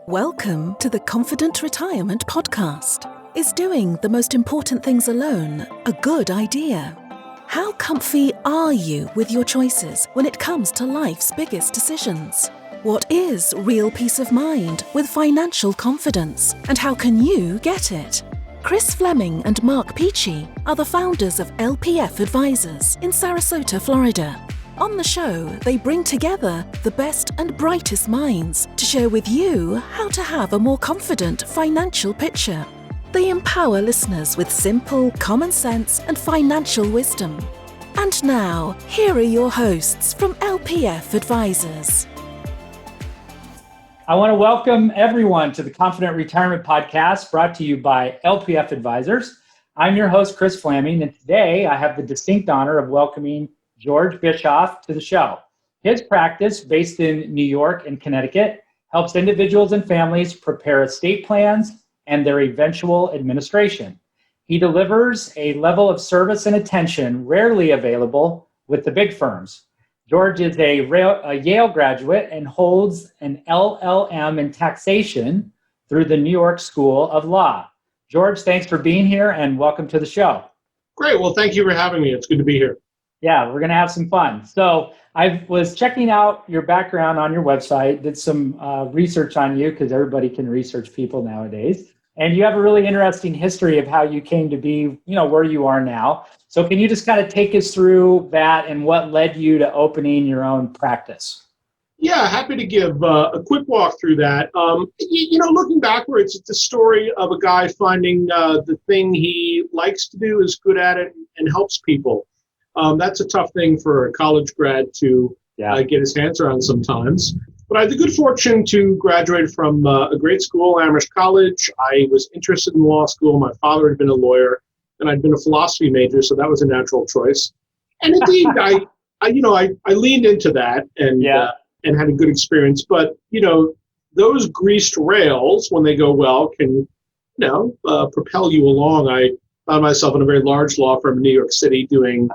Welcome to the Confident Retirement Podcast. Is doing the most important things alone a good idea? How comfy are you with your choices when it comes to life's biggest decisions? What is real peace of mind with financial confidence, and how can you get it? Kris Flammang and Picchi are the founders of LPF Advisors in Sarasota, Florida. On the show, they bring together the best and brightest minds to share with you how to have a more confident financial picture. They empower listeners with simple, common sense and financial wisdom. And now, here are your hosts from LPF Advisors. I want to welcome everyone to the Confident Retirement Podcast brought to you by LPF Advisors. I'm your host, Kris Flammang, and today I have the distinct honor of welcoming George Bischof to the show. His practice, based in New York and Connecticut, helps individuals and families prepare estate plans and their eventual administration. He delivers a level of service and attention rarely available with the big firms. George is a Yale graduate and holds an LLM in taxation through the New York School of Law. George, thanks for being here and welcome to the show. Great. Well, thank you for having me. It's good to be here. Yeah, we're going to have some fun. So I was checking out your background on your website, did some research on you because everybody can research people nowadays. And you have a really interesting history of how you came to be, where you are now. So can you just kind of take us through that and what led you to opening your own practice? Yeah, happy to give a quick walk through that. Looking backwards, it's a story of a guy finding the thing he likes to do, is good at it, and helps people. That's a tough thing for a college grad to get his hands around sometimes. But I had the good fortune to graduate from a great school, Amherst College. I was interested in law school. My father had been a lawyer, and I'd been a philosophy major, so that was a natural choice. And indeed, I leaned into that and had a good experience. But those greased rails, when they go well, can propel you along. I found myself in a very large law firm in New York City doing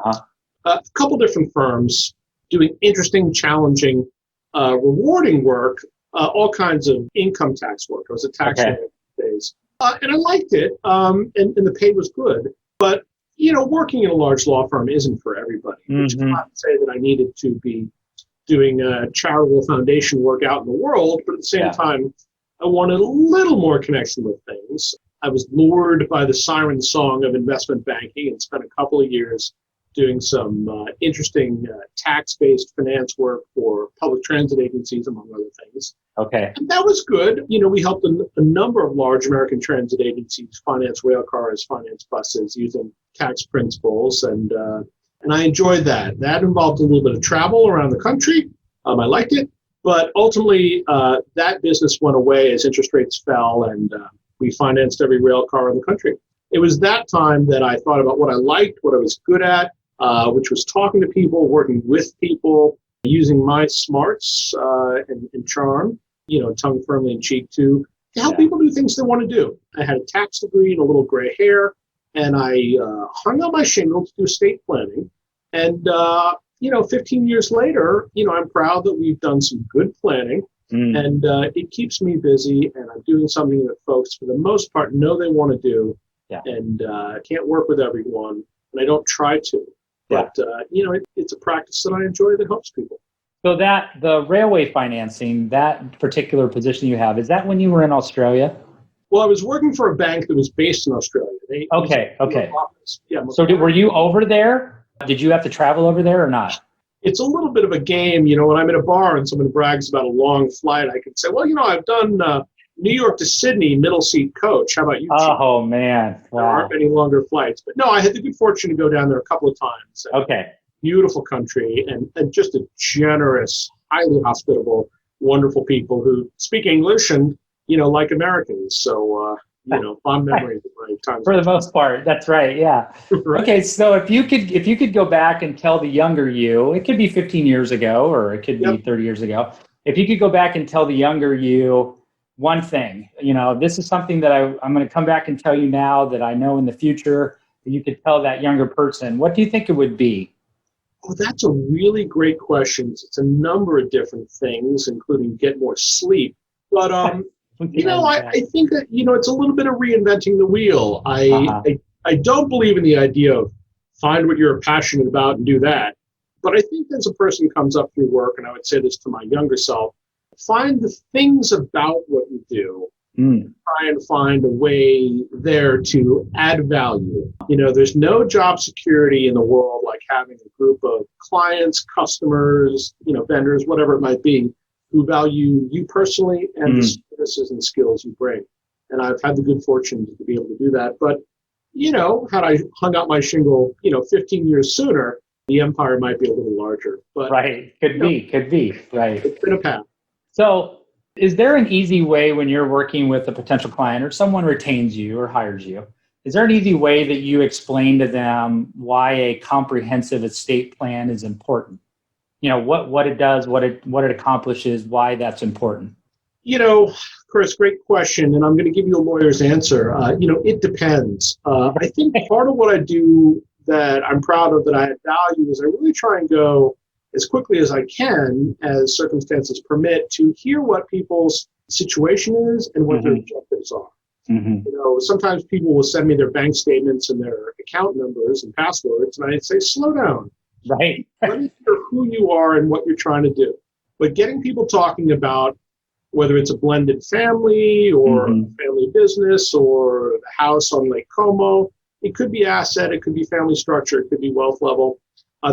a couple different firms, doing interesting, challenging, rewarding work, all kinds of income tax work. I was a tax lawyer days. And I liked it, and the pay was good. But, working in a large law firm isn't for everybody, which is not to say that I needed to be doing charitable foundation work out in the world, but at the same time, I wanted a little more connection with things. I was lured by the siren song of investment banking and spent a couple of years doing some interesting tax-based finance work for public transit agencies, among other things. Okay. And that was good. We helped a number of large American transit agencies finance rail cars, finance buses using tax principles, and I enjoyed that. That involved a little bit of travel around the country. I liked it, but ultimately that business went away as interest rates fell, and we financed every rail car in the country. It was that time that I thought about what I liked, what I was good at, which was talking to people, working with people, using my smarts and charm, tongue firmly in cheek to help people do things they want to do. I had a tax degree and a little gray hair, and I hung out my shingle to do estate planning. And, 15 years later, I'm proud that we've done some good planning. And it keeps me busy, and I'm doing something that folks, for the most part, know they want to do. And I can't work with everyone, and I don't try to. But, it's a practice that I enjoy that helps people. So the railway financing, that particular position you have, is that when you were in Australia? Well, I was working for a bank that was based in Australia. Okay. Yeah. So were you over there? Did you have to travel over there or not? It's a little bit of a game. When I'm in a bar and someone brags about a long flight, I can say, well, I've done New York to Sydney, middle seat coach. How about you? Oh, man. Wow. There aren't any longer flights. But no, I had the good fortune to go down there a couple of times. Okay. Beautiful country and just a generous, highly hospitable, wonderful people who speak English and, like Americans. So, fond memories of my time. For the most part. That's right. Yeah. Right. Okay. So if you could go back and tell the younger you, it could be 15 years ago, or it could be 30 years ago. If you could go back and tell the younger you one thing, this is something that I'm going to come back and tell you now that I know in the future that you could tell that younger person, what do you think it would be? Oh, that's a really great question. It's a number of different things, including get more sleep. But I think that, it's a little bit of reinventing the wheel. I don't believe in the idea of find what you're passionate about and do that. But I think as a person comes up through work, and I would say this to my younger self, find the things about what you do. Try and find a way there to add value. There's no job security in the world like having a group of clients, customers, vendors, whatever it might be, who value you personally and the services and skills you bring. And I've had the good fortune to be able to do that. But, had I hung out my shingle, 15 years sooner, the empire might be a little larger. But right. Could be. Right. It's been a path. So is there an easy way when you're working with a potential client or someone retains you or hires you? Is there an easy way that you explain to them why a comprehensive estate plan is important? What it does, what it accomplishes, why that's important? Chris, great question. And I'm going to give you a lawyer's answer. It depends. I think part of what I do that I'm proud of, that I add value, is I really try and go as quickly as I can, as circumstances permit, to hear what people's situation is and what their objectives are. Sometimes people will send me their bank statements and their account numbers and passwords, and I say, slow down. Right. Let me hear who you are and what you're trying to do. But getting people talking about whether it's a blended family or family business or the house on Lake Como, it could be asset, it could be family structure, it could be wealth level.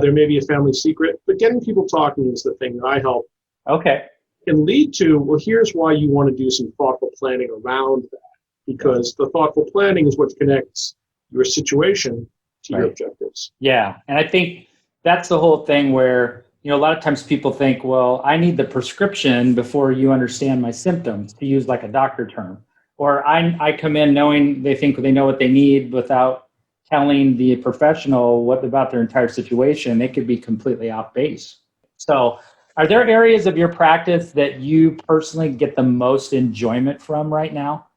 There may be a family secret, but getting people talking is the thing that I help. Okay. Can lead to, well, here's why you want to do some thoughtful planning around that, because the thoughtful planning is what connects your situation to your objectives. Yeah. And I think that's the whole thing where, a lot of times people think, well, I need the prescription before you understand my symptoms, to use like a doctor term. Or I come in knowing they think they know what they need without telling the professional what about their entire situation. They could be completely off base. So are there areas of your practice that you personally get the most enjoyment from right now?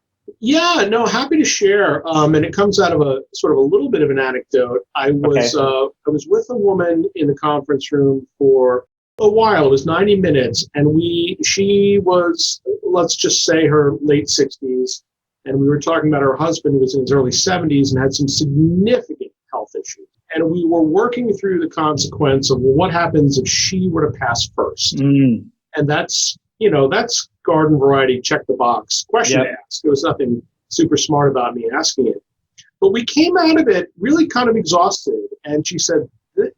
Yeah, no, happy to share. And it comes out of a sort of a little bit of an anecdote. I was with a woman in the conference room for a while. It was 90 minutes, and she was, let's just say, her late 60s. And we were talking about her husband, who was in his early 70s and had some significant health issues. And we were working through the consequence of, well, what happens if she were to pass first? And that's garden variety, check the box question to ask. There was nothing super smart about me asking it. But we came out of it really kind of exhausted. And she said,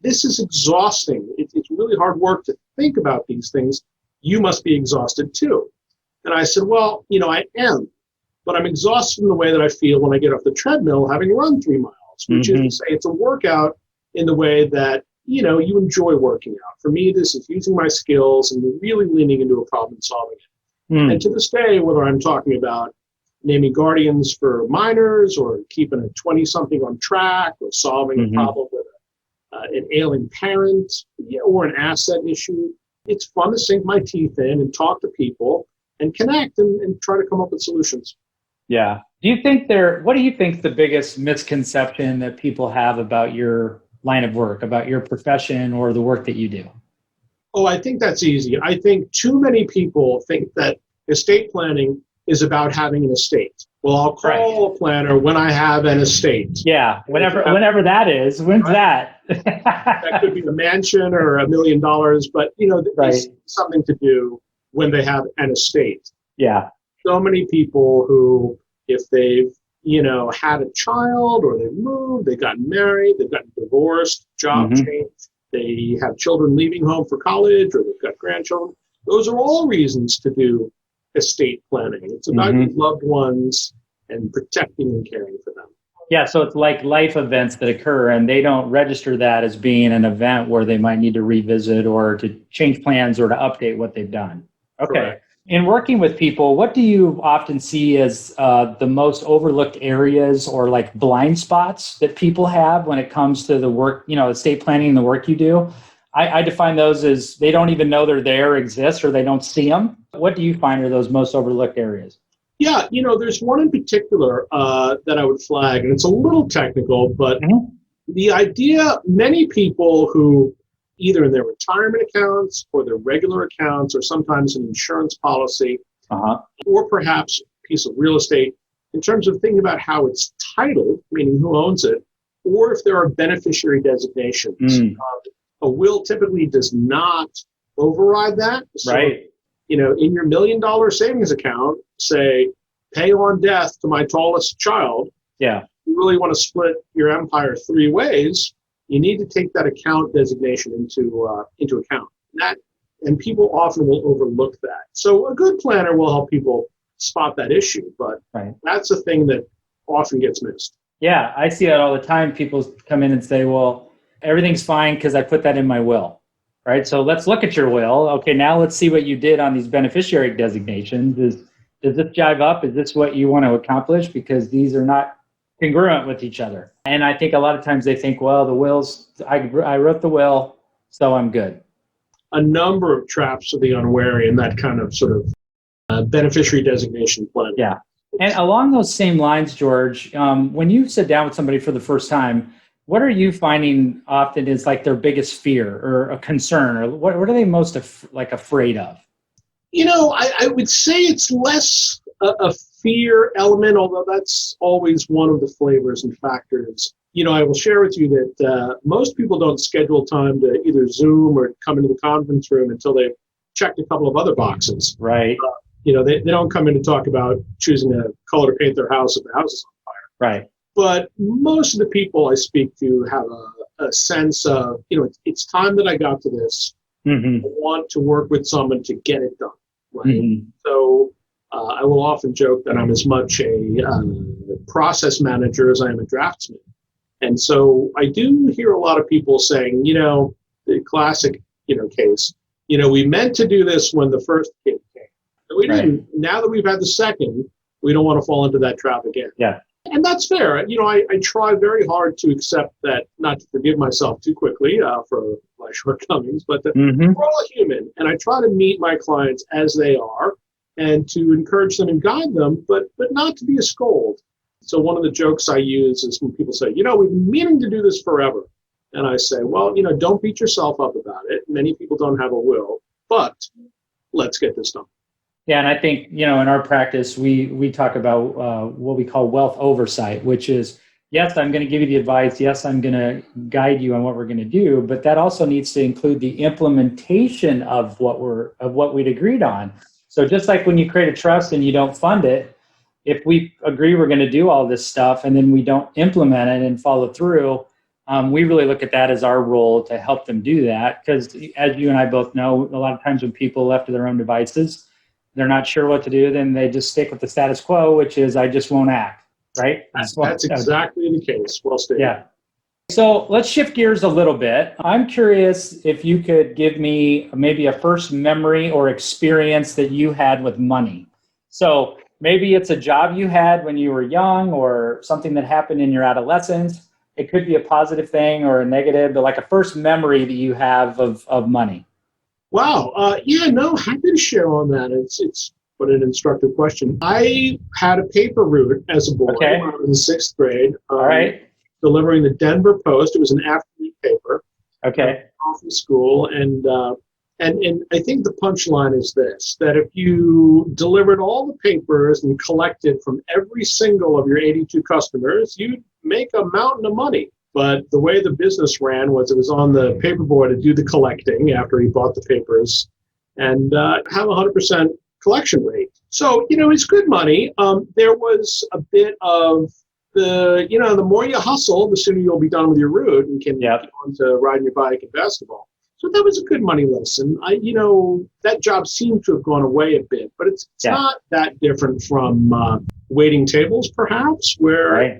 this is exhausting. It's really hard work to think about these things. You must be exhausted too. And I said, well, I am. But I'm exhausted in the way that I feel when I get off the treadmill having run 3 miles, which is to say it's a workout in the way that, you enjoy working out. For me, this is using my skills and really leaning into a problem and solving it. And to this day, whether I'm talking about naming guardians for minors or keeping a 20-something on track or solving a problem with an ailing parent or an asset issue, it's fun to sink my teeth in and talk to people and connect and try to come up with solutions. Yeah. What do you think the biggest misconception that people have about your line of work, about your profession or the work that you do? Oh, I think that's easy. I think too many people think that estate planning is about having an estate. Well, I'll call a planner when I have an estate. Yeah, whenever that is. When's that? That could be a mansion or $1 million, but it's something to do when they have an estate. Yeah. So many people who, if they've, had a child or they've moved, they've gotten married, they've gotten divorced, job change, they have children leaving home for college, or they've got grandchildren. Those are all reasons to do estate planning. It's about your loved ones and protecting and caring for them. Yeah, so it's like life events that occur, and they don't register that as being an event where they might need to revisit or to change plans or to update what they've done. Okay. Correct. In working with people, what do you often see as the most overlooked areas or like blind spots that people have when it comes to the work, estate planning and the work you do? I define those as they don't even know they're there, exist, or they don't see them. What do you find are those most overlooked areas? Yeah, there's one in particular that I would flag, and it's a little technical, but the idea, many people who either in their retirement accounts or their regular accounts or sometimes an insurance policy or perhaps a piece of real estate in terms of thinking about how it's titled, meaning who owns it, or if there are beneficiary designations. A will typically does not override that. So, in your $1 million savings account, say, pay on death to my tallest child. Yeah. You really want to split your empire 3 ways. You need to take that account designation into account. And people often will overlook that. So a good planner will help people spot that issue, but that's a thing that often gets missed. Yeah, I see that all the time. People come in and say, well, everything's fine because I put that in my will, right? So let's look at your will. Okay, now let's see what you did on these beneficiary designations. Does this jive up? Is this what you want to accomplish? Because these are not congruent with each other. And I think a lot of times they think, well, the wills, I wrote the will, so I'm good. A number of traps for the unwary in that kind of sort of beneficiary designation plan. Yeah. And along those same lines, George, when you sit down with somebody for the first time, what are you finding often is like their biggest fear or a concern, or what are they most afraid of? I would say it's less a fear element, although that's always one of the flavors and factors. I will share with you that most people don't schedule time to either Zoom or come into the conference room until they've checked a couple of other boxes. Right. They don't come in to talk about choosing a color to paint their house if the house is on fire. Right. But most of the people I speak to have a sense of, it's time that I got to this. I want to work with someone to get it done. Right. So I will often joke that I'm as much a process manager as I am a draftsman. And so I do hear a lot of people saying, the classic, case, we meant to do this when the first kid came. And we didn't. Now that we've had the second, we don't want to fall into that trap again. Yeah. And that's fair. I try very hard to accept that, not to forgive myself too quickly for my shortcomings, but that we're all human. And I try to meet my clients as they are and to encourage them and guide them, but not to be a scold. So one of the jokes I use is when people say, we've been meaning to do this forever. And I say, well, don't beat yourself up about it. Many people don't have a will, but let's get this done. Yeah, and I think, in our practice, we talk about what we call wealth oversight, which is, yes, I'm going to give you the advice. Yes, I'm going to guide you on what we're going to do, but that also needs to include the implementation of what we'd agreed on. So just like when you create a trust and you don't fund it, if we agree we're going to do all this stuff and then we don't implement it and follow through, we really look at that as our role to help them do that. Because as you and I both know, a lot of times when people are left to their own devices, they're not sure what to do, then they just stick with the status quo, which is I just won't act, right? That's exactly the case. Well stated. Yeah. So let's shift gears a little bit. I'm curious if you could give me maybe a first memory or experience that you had with money. So maybe it's a job you had when you were young or something that happened in your adolescence. It could be a positive thing or a negative, but like a first memory that you have of money. Wow. Happy to share on that. It's what an instructive question. I had a paper route as a boy when I was in 6th grade. All right. Delivering the Denver Post. It was an afternoon paper. Okay. From school, and I think the punchline is this: that if you delivered all the papers and collected from every single of your 82 customers, you'd make a mountain of money. But the way the business ran was it was on the paperboy to do the collecting after he bought the papers and have a 100% collection rate. So, it's good money. There was a bit of the more you hustle, the sooner you'll be done with your route and can get on to riding your bike and basketball. So that was a good money lesson. That job seemed to have gone away a bit, but it's not that different from waiting tables, perhaps, where,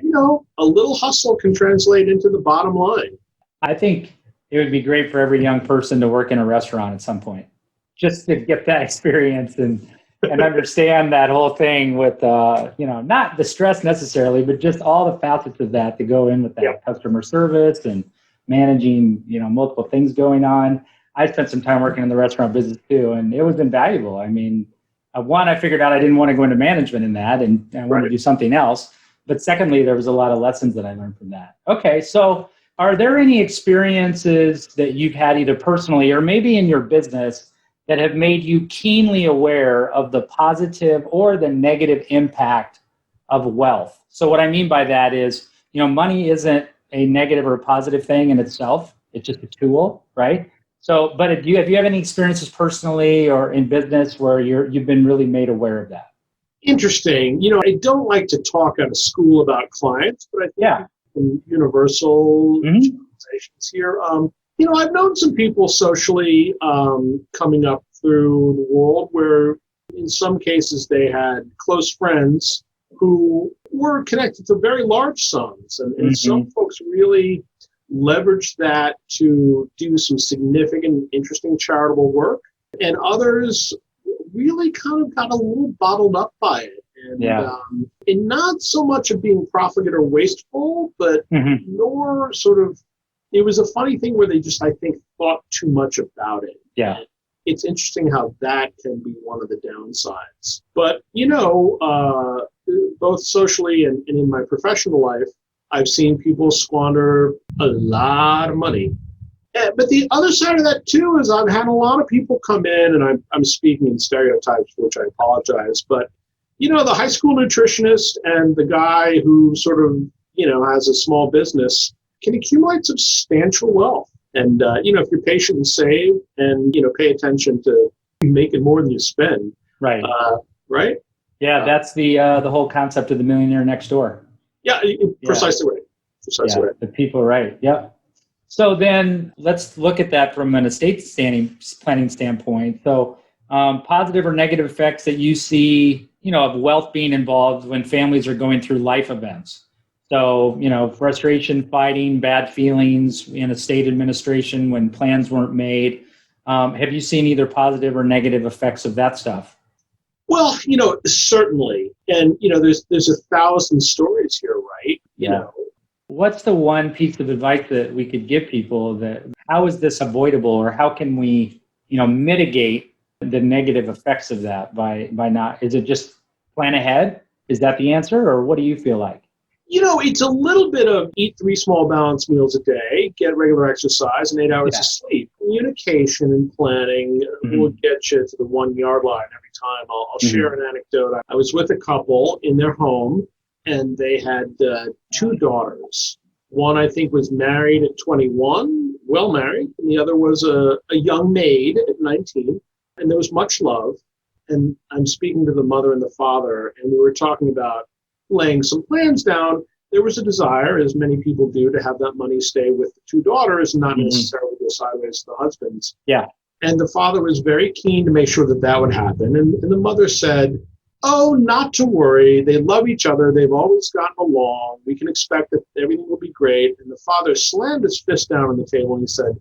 a little hustle can translate into the bottom line. I think it would be great for every young person to work in a restaurant at some point, just to get that experience and understand that whole thing with, not the stress necessarily, but just all the facets of that go in with that customer service and managing, multiple things going on. I spent some time working in the restaurant business too, and it was invaluable. I mean, one, I figured out I didn't want to go into management in that, and I wanted to do something else. But secondly, there was a lot of lessons that I learned from that. Okay, so are there any experiences that you've had either personally or maybe in your business that have made you keenly aware of the positive or the negative impact of wealth? So what I mean by that is, money isn't a negative or a positive thing in itself. It's just a tool, right? So, but have you had any experiences personally or in business where you've been really made aware of that? Interesting. I don't like to talk out of school about clients, but I think in universal generalizations here, I've known some people socially coming up through the world where in some cases they had close friends who were connected to very large sums. And some folks really leveraged that to do some significant, interesting charitable work. And others really kind of got a little bottled up by it. And not so much of being profligate or wasteful, but more sort of, it was a funny thing where they just, I think, thought too much about it. Yeah. And it's interesting how that can be one of the downsides. But, both socially and in my professional life, I've seen people squander a lot of money. But the other side of that, too, is I've had a lot of people come in, and I'm speaking in stereotypes, for which I apologize, but, the high school nutritionist and the guy who sort of, has a small business can accumulate substantial wealth. And, if you're patient and save and, pay attention to making more than you spend. Right. Right? Yeah, that's the whole concept of the millionaire next door. Yeah, precisely right. Precisely right. The people, right. Yeah. So then let's look at that from an estate planning standpoint. So positive or negative effects that you see, of wealth being involved when families are going through life events. So, frustration, fighting, bad feelings in estate administration when plans weren't made. Have you seen either positive or negative effects of that stuff? Well, certainly. And, there's 1,000 stories here, right? What's the one piece of advice that we could give people that how is this avoidable, or how can we, mitigate the negative effects of that by not, is it just plan ahead? Is that the answer, or what do you feel like? It's a little bit of eat 3 small balanced meals a day, get regular exercise, and 8 hours of sleep. Communication and planning will get you to the 1 yard line every time. I'll share an anecdote. I was with a couple in their home, and they had 2 daughters. One, I think, was married at 21, well married, and the other was a young maid at 19, and there was much love. And I'm speaking to the mother and the father, and we were talking about laying some plans down. There was a desire, as many people do, to have that money stay with the 2 daughters and not necessarily go sideways to the husbands. Yeah. And the father was very keen to make sure that would happen. And the mother said, oh, not to worry. They love each other. They've always gotten along. We can expect that everything will be great. And the father slammed his fist down on the table and he said,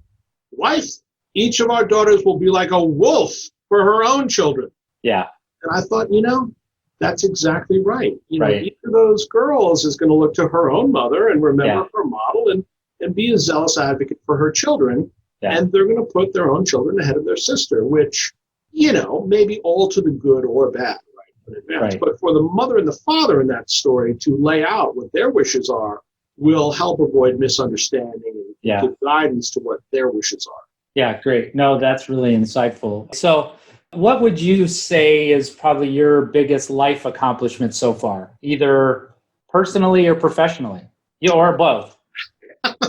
wife, each of our daughters will be like a wolf for her own children. Yeah. And I thought, that's exactly right. Each of those girls is going to look to her own mother and remember her model and be a zealous advocate for her children. Yeah. And they're going to put their own children ahead of their sister, which, maybe all to the good or bad, right? But for the mother and the father in that story to lay out what their wishes are will help avoid misunderstanding and give guidance to what their wishes are. Yeah, great. No, that's really insightful. So what would you say is probably your biggest life accomplishment so far, either personally or professionally, or both?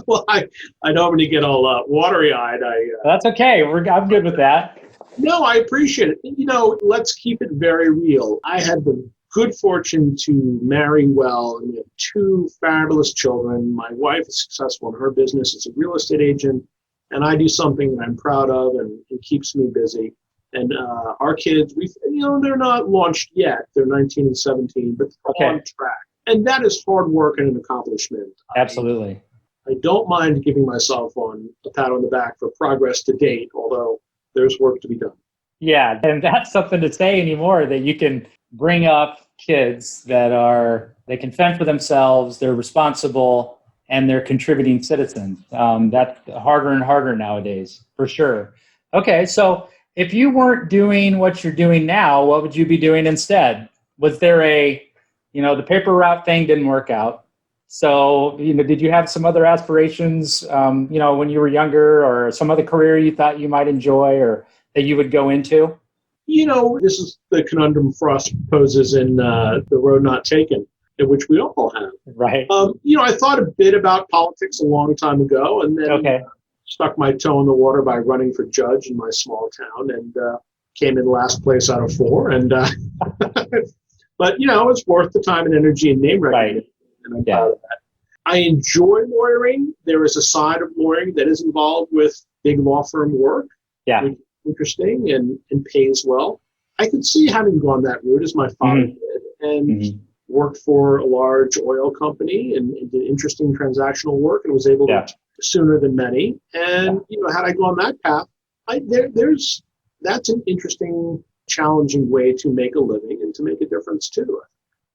Well, I normally get all watery-eyed. That's okay. I'm good with that. No, I appreciate it. Let's keep it very real. I had the good fortune to marry well, and we have 2 fabulous children. My wife is successful in her business as a real estate agent, and I do something that I'm proud of and keeps me busy. And our kids, they're not launched yet. They're 19 and 17, but they're on track. And that is hard work and an accomplishment. Absolutely. I don't mind giving myself a pat on the back for progress to date, although there's work to be done. Yeah, and that's something to say anymore, that you can bring up kids they can fend for themselves, they're responsible, and they're contributing citizens. That's harder and harder nowadays, for sure. Okay, so if you weren't doing what you're doing now, what would you be doing instead? Was there the paper route thing didn't work out. So, did you have some other aspirations, when you were younger, or some other career you thought you might enjoy, or that you would go into? This is the conundrum Frost poses in The Road Not Taken, in which we all have. Right. I thought a bit about politics a long time ago, and then stuck my toe in the water by running for judge in my small town, and came in last place out of 4. And but it's worth the time and energy and name recognition, and I'm proud of that. I enjoy lawyering. There is a side of lawyering that is involved with big law firm work. Yeah. Which is interesting and pays well. I could see having gone that route, as my father did, and worked for a large oil company and did interesting transactional work, and was able to sooner than many. And had I gone that path, that's an interesting, challenging way to make a living and to make a difference too.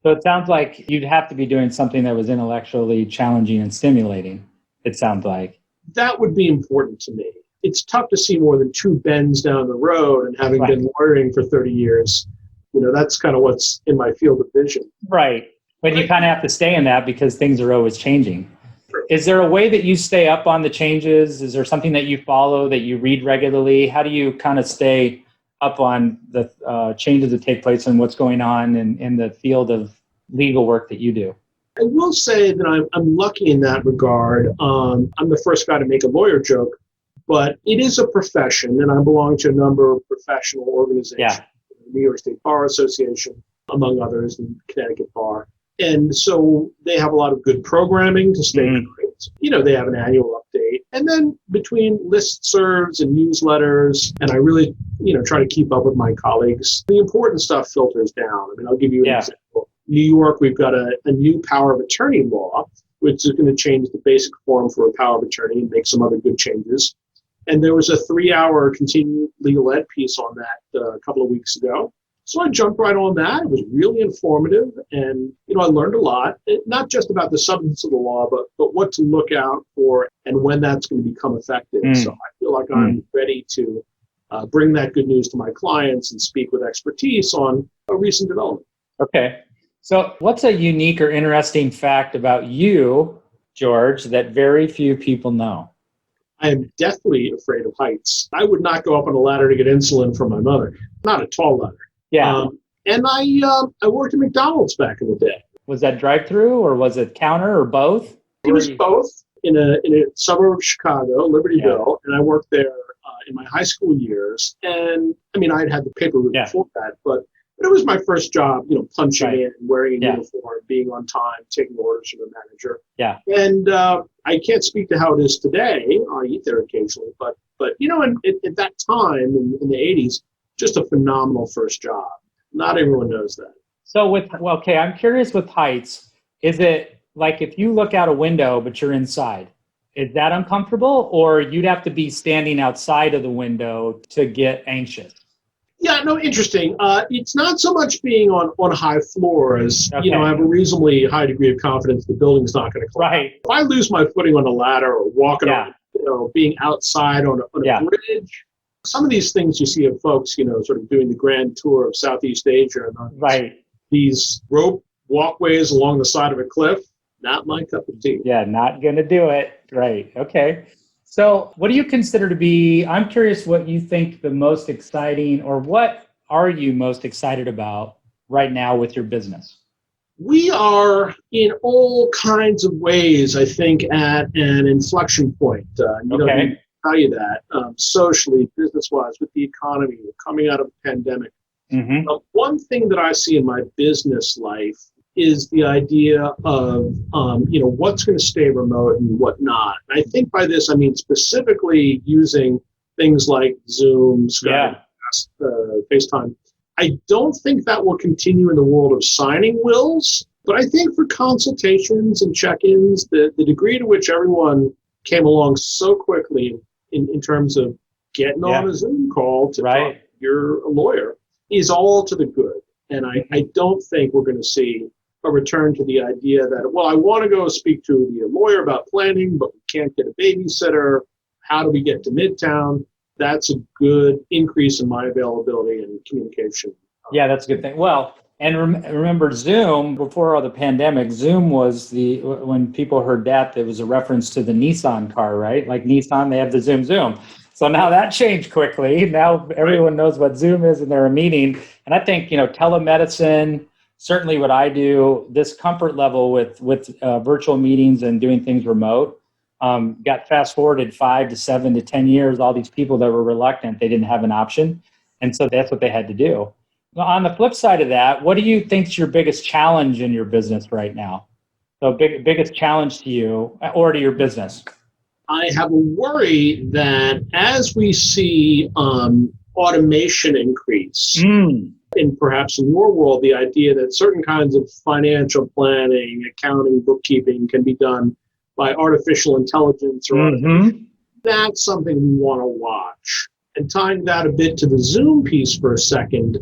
So it sounds like you'd have to be doing something that was intellectually challenging and stimulating, it sounds like. That would be important to me. It's tough to see more than 2 bends down the road, and having been lawyering for 30 years, that's kind of what's in my field of vision. Right. But you kind of have to stay in that because things are always changing. True. Is there a way that you stay up on the changes? Is there something that you follow, that you read regularly? How do you kind of stay up on the changes that take place and what's going on in the field of legal work that you do? I will say that I'm lucky in that regard. I'm the first guy to make a lawyer joke, but it is a profession, and I belong to a number of professional organizations. Yeah. The New York State Bar Association, among others, and Connecticut Bar. And so they have a lot of good programming to stay current. They have an annual update. And then between listservs and newsletters, and I really, try to keep up with my colleagues, the important stuff filters down. I'll give you an example. New York, we've got a new power of attorney law, which is going to change the basic form for a power of attorney and make some other good changes. And there was a 3-hour continuing legal ed piece on that a couple of weeks ago. So I jumped right on that. It was really informative, and I learned a lot, not just about the substance of the law, but what to look out for and when that's going to become effective. So I feel like I'm ready to bring that good news to my clients and speak with expertise on a recent development. Okay. So what's a unique or interesting fact about you, George, that very few people know? I am deathly afraid of heights. I would not go up on a ladder to get insulin from my mother. Not a tall ladder. Yeah. And I worked at McDonald's back in the day. Was that drive-through or was it counter or both? It was both in a suburb of Chicago, Libertyville, and I worked there in my high school years. And I'd had the paper route before that, but it was my first job, punching in, wearing a uniform, being on time, taking orders from the manager. Yeah. And I can't speak to how it is today. I eat there occasionally, but at that time in the 80s, just a phenomenal first job. Not everyone knows that. So I'm curious with heights, is it like if you look out a window but you're inside, is that uncomfortable, or you'd have to be standing outside of the window to get anxious? Yeah, no, interesting. It's not so much being on high floors. Okay. I have a reasonably high degree of confidence the building's not going to collapse. Right. If I lose my footing on a ladder or walking on, being outside on a bridge, some of these things you see of folks, sort of doing the grand tour of Southeast Asia and these rope walkways along the side of a cliff, not my cup of tea. Yeah, not going to do it. Right. Okay. So what do you consider to be, I'm curious what you think the most exciting, or what are you most excited about right now with your business? We are in all kinds of ways, I think, at an inflection point. Okay. Tell you that socially, business-wise, with the economy, we're coming out of a pandemic. Mm-hmm. One thing that I see in my business life is the idea of what's going to stay remote and what not. And I think by this I mean specifically using things like Zoom, Skype, FaceTime. I don't think that will continue in the world of signing wills, but I think for consultations and check-ins, the degree to which everyone came along so quickly in terms of getting on a Zoom call to talk, you're a lawyer, is all to the good. And I don't think we're going to see a return to the idea that, well, I want to go speak to the lawyer about planning, but we can't get a babysitter. How do we get to Midtown? That's a good increase in my availability and communication. Yeah, that's a good thing. Well, and remember Zoom, before all the pandemic, Zoom was when people heard that, there was a reference to the Nissan car, right? Like Nissan, they have the Zoom. So now that changed quickly. Now everyone knows what Zoom is and they're a meeting. And I think, telemedicine, certainly what I do, this comfort level with virtual meetings and doing things remote, got fast forwarded 5 to 7 to 10 years, all these people that were reluctant, they didn't have an option. And so that's what they had to do. Now, on the flip side of that, what do you think is your biggest challenge in your business right now? So biggest challenge to you or to your business? I have a worry that as we see automation increase, and perhaps in your world, the idea that certain kinds of financial planning, accounting, bookkeeping can be done by artificial intelligence, that's something we want to watch. And tying that a bit to the Zoom piece for a second,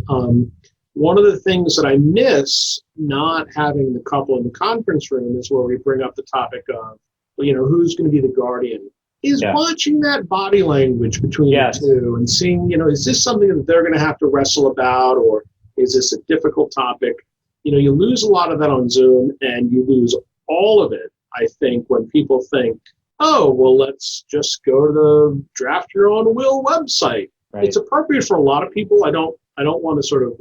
one of the things that I miss not having the couple in the conference room is where we bring up the topic of, who's going to be the guardian, is watching that body language between the two and seeing, is this something that they're going to have to wrestle about, or is this a difficult topic? You lose a lot of that on Zoom, and you lose all of it, I think, when people think, oh, well, let's just go to the Draft Your Own Will website. Right. It's appropriate for a lot of people. I don't want to sort of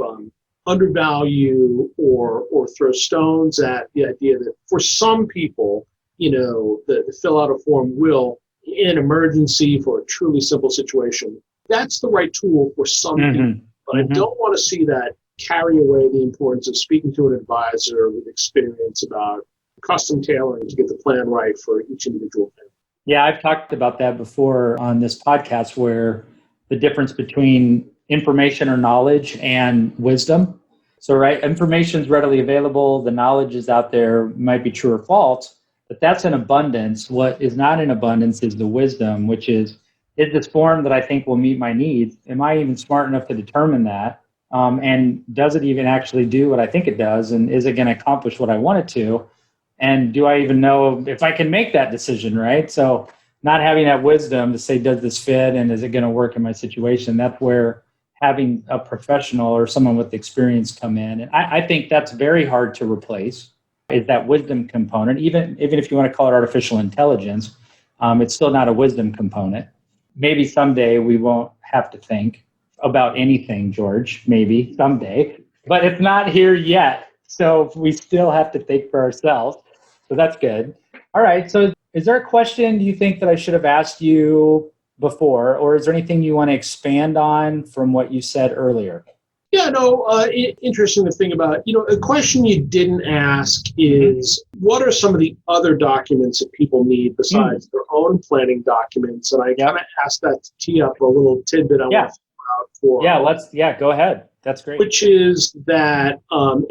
undervalue or throw stones at the idea that for some people, the fill out a form will, in emergency for a truly simple situation, that's the right tool for some people. But I don't want to see that carry away the importance of speaking to an advisor with experience about custom tailoring to get the plan right for each individual family. Yeah, I've talked about that before on this podcast, where the difference between information or knowledge and wisdom. So, right, information is readily available. The knowledge is out there, might be true or false, but that's in abundance. What is not in abundance is the wisdom, which is this form that I think will meet my needs? Am I even smart enough to determine that? And does it even actually do what I think it does? And is it going to accomplish what I want it to? And do I even know if I can make that decision, right? So not having that wisdom to say, does this fit and is it going to work in my situation? That's where having a professional or someone with experience come in. And I think that's very hard to replace, is that wisdom component. Even if you want to call it artificial intelligence, it's still not a wisdom component. Maybe someday we won't have to think about anything, George, maybe someday, but it's not here yet. So we still have to think for ourselves. So that's good. All right. So is there a question do you think that I should have asked you before, or is there anything you want to expand on from what you said earlier? Yeah, no, interesting to think about. A question you didn't ask is, what are some of the other documents that people need besides their own planning documents? And I kind of asked that to tee up a little tidbit I want to think about for. Go ahead. That's great. Which is that an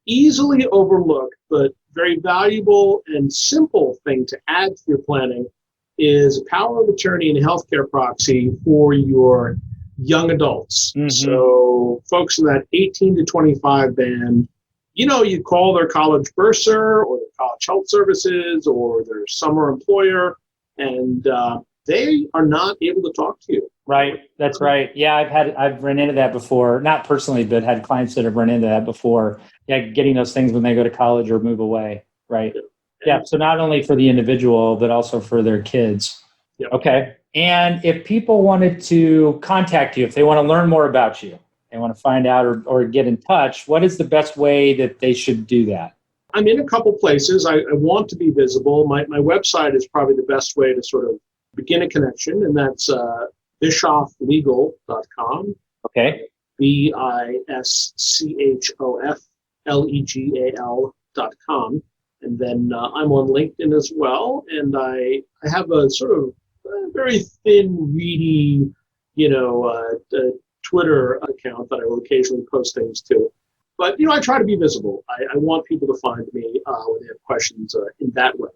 easily overlooked but very valuable and simple thing to add to your planning is a power of attorney and healthcare proxy for your young adults. So folks in that 18 to 25 band, you call their college bursar or their college health services or their summer employer, and they are not able to talk to you. Right. That's right. Yeah, I've run into that before, not personally, but had clients that have run into that before. Yeah, getting those things when they go to college or move away. Right. Yeah. So not only for the individual, but also for their kids. Yep. Okay. And if people wanted to contact you, if they want to learn more about you, they want to find out or get in touch, what is the best way that they should do that? I'm in a couple places. I want to be visible. My website is probably the best way to sort of begin a connection, and that's bischofflegal.com. Okay. BISCHOFLEGAL.com. And then I'm on LinkedIn as well. And I have a sort of very thin, reedy, Twitter account that I will occasionally post things to. But, I try to be visible. I want people to find me when they have questions in that way.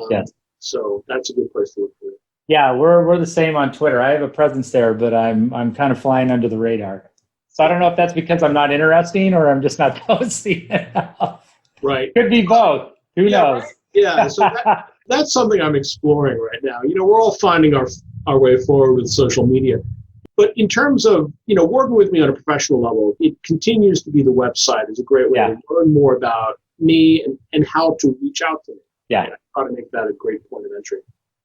Yes. So that's a good place to look for it. Yeah, we're the same on Twitter. I have a presence there, but I'm kind of flying under the radar. So I don't know if that's because I'm not interesting or I'm just not posting enough. Right. Could be both. Who knows? Right. Yeah. So that's something I'm exploring right now. We're all finding our way forward with social media. But in terms of, working with me on a professional level, it continues to be the website is a great way to learn more about me and how to reach out to me. Yeah. And I try to make that a great point of entry.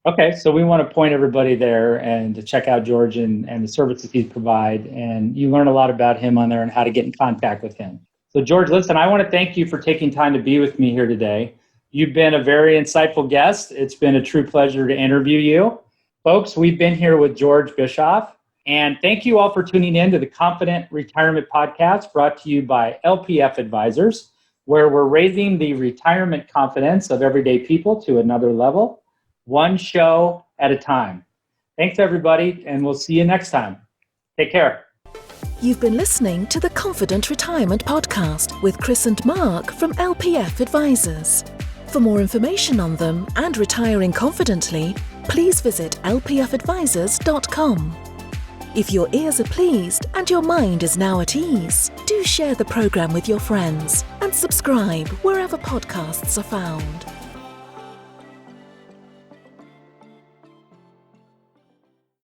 Okay, so we want to point everybody there and to check out George and the services he provides. And you learn a lot about him on there and how to get in contact with him. So George, listen, I want to thank you for taking time to be with me here today. You've been a very insightful guest. It's been a true pleasure to interview you. Folks, we've been here with George Bischof. And thank you all for tuning in to the Confident Retirement Podcast brought to you by LPF Advisors, where we're raising the retirement confidence of everyday people to another level, one show at a time. Thanks, everybody, and we'll see you next time. Take care. You've been listening to the Confident Retirement Podcast with Kris and Mark from LPF Advisors. For more information on them and retiring confidently, please visit lpfadvisors.com. If your ears are pleased and your mind is now at ease, do share the program with your friends and subscribe wherever podcasts are found.